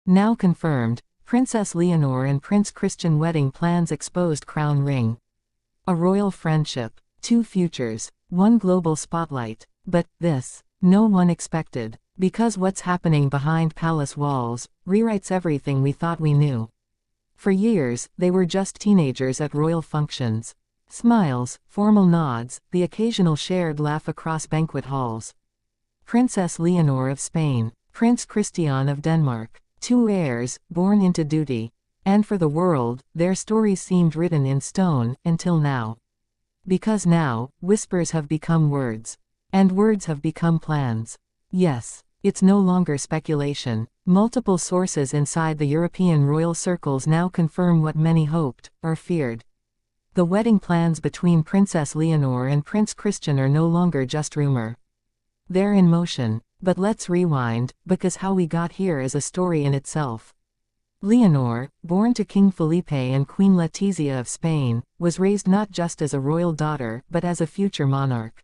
Now confirmed, Princess Leonor and Prince Christian wedding plans exposed crown ring. A royal friendship, two futures, one global spotlight. But this, no one expected, because what's happening behind palace walls rewrites everything we thought we knew. For years, they were just teenagers at royal functions. Smiles, formal nods, the occasional shared laugh across banquet halls. Princess Leonor of Spain, Prince Christian of Denmark, two heirs, born into duty. And for the world, their stories seemed written in stone, until now. Because now, whispers have become words. And words have become plans. Yes, it's no longer speculation. Multiple sources inside the European royal circles now confirm what many hoped, or feared. The wedding plans between Princess Leonor and Prince Christian are no longer just rumor. They're in motion. But let's rewind, because how we got here is a story in itself. Leonor, born to King Felipe and Queen Letizia of Spain, was raised not just as a royal daughter but as a future monarch.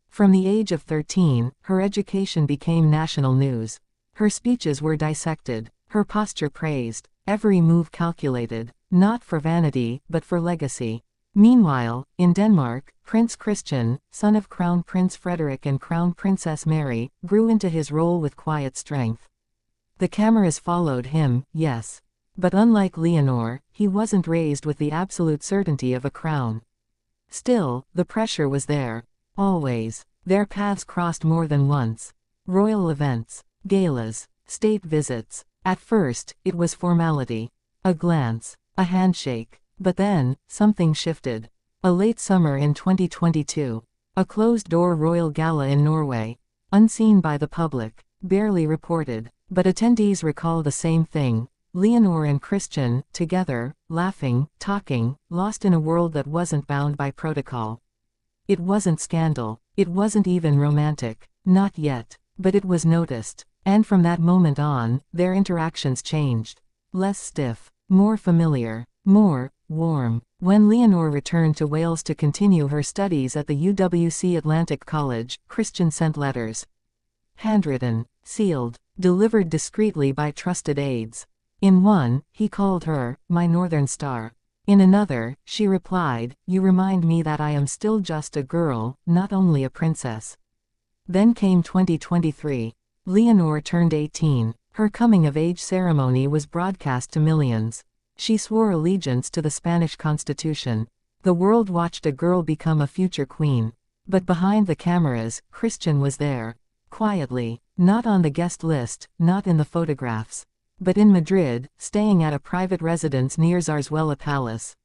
From the age of 13, her education became national news. Her speeches were dissected, her posture praised, every move calculated, not for vanity but for legacy. Meanwhile, in Denmark, Prince Christian, son of Crown Prince Frederik and Crown Princess Mary, grew into his role with quiet strength. The cameras followed him, yes. But unlike Leonor, he wasn't raised with the absolute certainty of a crown. Still, the pressure was there. Always. Their paths crossed more than once. Royal events, galas, state visits. At first, it was formality. A glance, a handshake. But then, something shifted. A late summer in 2022. A closed-door royal gala in Norway. Unseen by the public. Barely reported. But attendees recall the same thing. Leonor and Christian, together, laughing, talking, lost in a world that wasn't bound by protocol. It wasn't scandal. It wasn't even romantic. Not yet. But it was noticed. And from that moment on, their interactions changed. Less stiff. More familiar. More warm. When Leonor returned to Wales to continue her studies at the UWC Atlantic College, Christian sent letters. Handwritten, sealed, delivered discreetly by trusted aides. In one, he called her, "My Northern Star." In another, she replied, "You remind me that I am still just a girl, not only a princess." Then came 2023. Leonor turned 18. Her coming-of-age ceremony was broadcast to millions. She swore allegiance to the Spanish Constitution. The world watched a girl become a future queen. But behind the cameras, Christian was there. Quietly. Not on the guest list, not in the photographs. But in Madrid, staying at a private residence near Zarzuela Palace.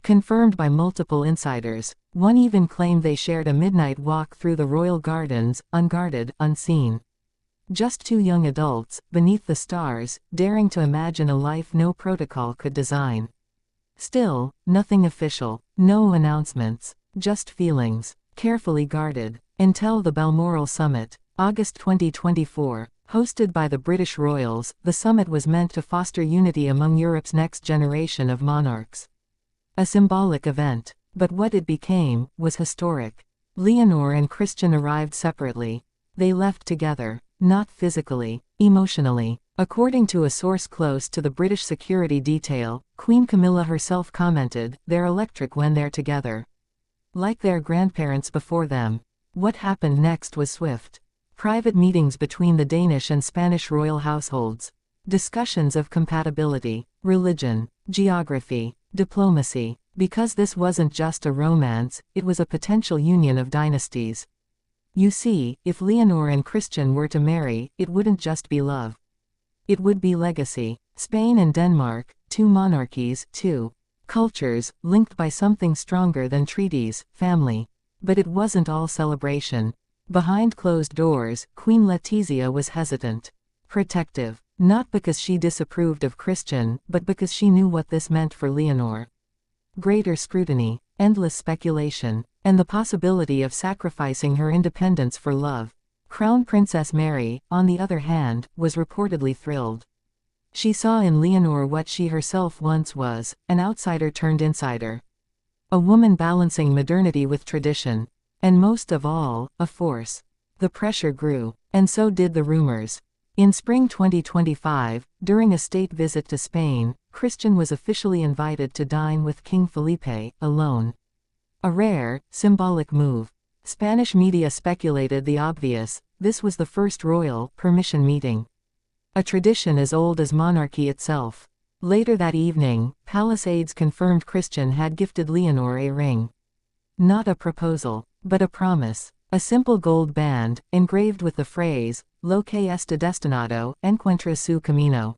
Confirmed by multiple insiders. One even claimed they shared a midnight walk through the royal gardens, unguarded, unseen. Just two young adults, beneath the stars, daring to imagine a life no protocol could design. Still, nothing official, no announcements, just feelings, carefully guarded, until the Balmoral Summit, August 2024. Hosted by the British royals, the summit was meant to foster unity among Europe's next generation of monarchs. A symbolic event, but what it became was historic. Leonor and Christian arrived separately. They left together. Not physically, emotionally. According to a source close to the British security detail, Queen Camilla herself commented, "They're electric when they're together. Like their grandparents before them." What happened next was swift. Private meetings between the Danish and Spanish royal households. Discussions of compatibility, religion, geography, diplomacy. Because this wasn't just a romance, it was a potential union of dynasties. You see, if Leonor and Christian were to marry, it wouldn't just be love. It would be legacy. Spain and Denmark, two monarchies, two cultures, linked by something stronger than treaties, family. But it wasn't all celebration. Behind closed doors, Queen Letizia was hesitant. Protective. Not because she disapproved of Christian, but because she knew what this meant for Leonor. Greater scrutiny, endless speculation, and the possibility of sacrificing her independence for love. Crown Princess Mary, on the other hand, was reportedly thrilled. She saw in Leonor what she herself once was, an outsider turned insider. A woman balancing modernity with tradition. And most of all, a force. The pressure grew. And so did the rumors. In spring 2025, during a state visit to Spain, Christian was officially invited to dine with King Felipe, alone. A rare, symbolic move. Spanish media speculated the obvious: this was the first royal permission meeting. A tradition as old as monarchy itself. Later that evening, palace aides confirmed Christian had gifted Leonor a ring. Not a proposal, but a promise. A simple gold band, engraved with the phrase, "Lo que está destinado, encuentra su camino."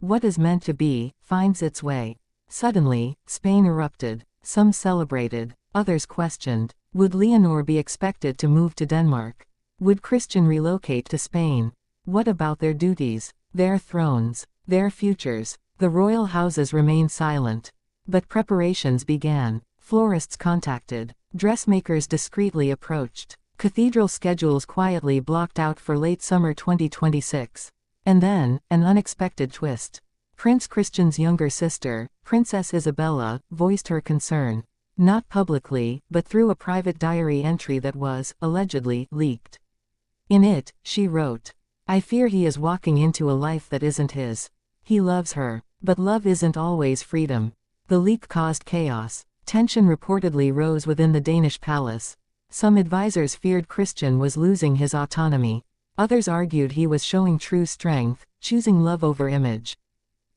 What is meant to be, finds its way. Suddenly, Spain erupted. Some celebrated, others questioned. Would Leonor be expected to move to Denmark? Would Christian relocate to Spain? What about their duties, their thrones, their futures? The royal houses remained silent. But preparations began. Florists contacted. Dressmakers discreetly approached. Cathedral schedules quietly blocked out for late summer 2026. And then, an unexpected twist. Prince Christian's younger sister, Princess Isabella, voiced her concern. Not publicly, but through a private diary entry that was, allegedly, leaked. In it, she wrote, "I fear he is walking into a life that isn't his. He loves her. But love isn't always freedom." The leak caused chaos. Tension reportedly rose within the Danish palace. Some advisors feared Christian was losing his autonomy. Others argued he was showing true strength, choosing love over image.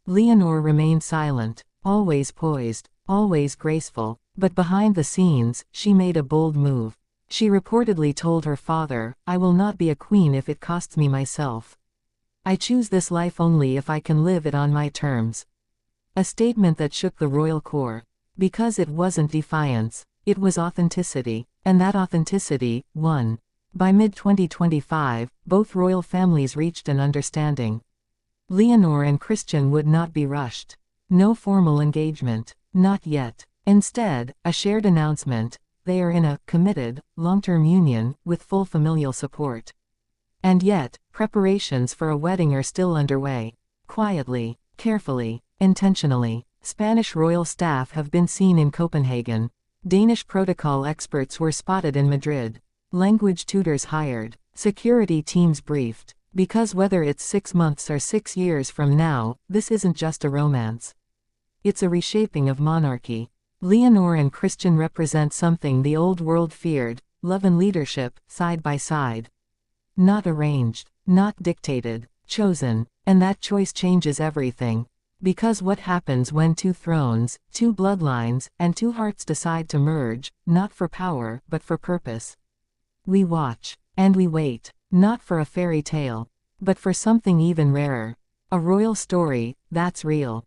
Leonor remained silent, always poised, always graceful, but behind the scenes, she made a bold move. She reportedly told her father, "I will not be a queen if it costs me myself. I choose this life only if I can live it on my terms." A statement that shook the royal core. Because it wasn't defiance, it was authenticity, and that authenticity won. By mid-2025, both royal families reached an understanding. Leonor and Christian would not be rushed. No formal engagement. Not yet. Instead, a shared announcement: they are in a committed, long-term union, with full familial support. And yet, preparations for a wedding are still underway. Quietly, carefully, intentionally. Spanish royal staff have been seen in Copenhagen. Danish protocol experts were spotted in Madrid. Language tutors hired. Security teams briefed. Because whether it's 6 months or 6 years from now, this isn't just a romance. It's a reshaping of monarchy. Leonor and Christian represent something the old world feared: love and leadership, side by side. Not arranged, not dictated, chosen. And that choice changes everything. Because what happens when 2 thrones, 2 bloodlines, and 2 hearts decide to merge, not for power, but for purpose? We watch, and we wait, not for a fairy tale, but for something even rarer. A royal story, that's real.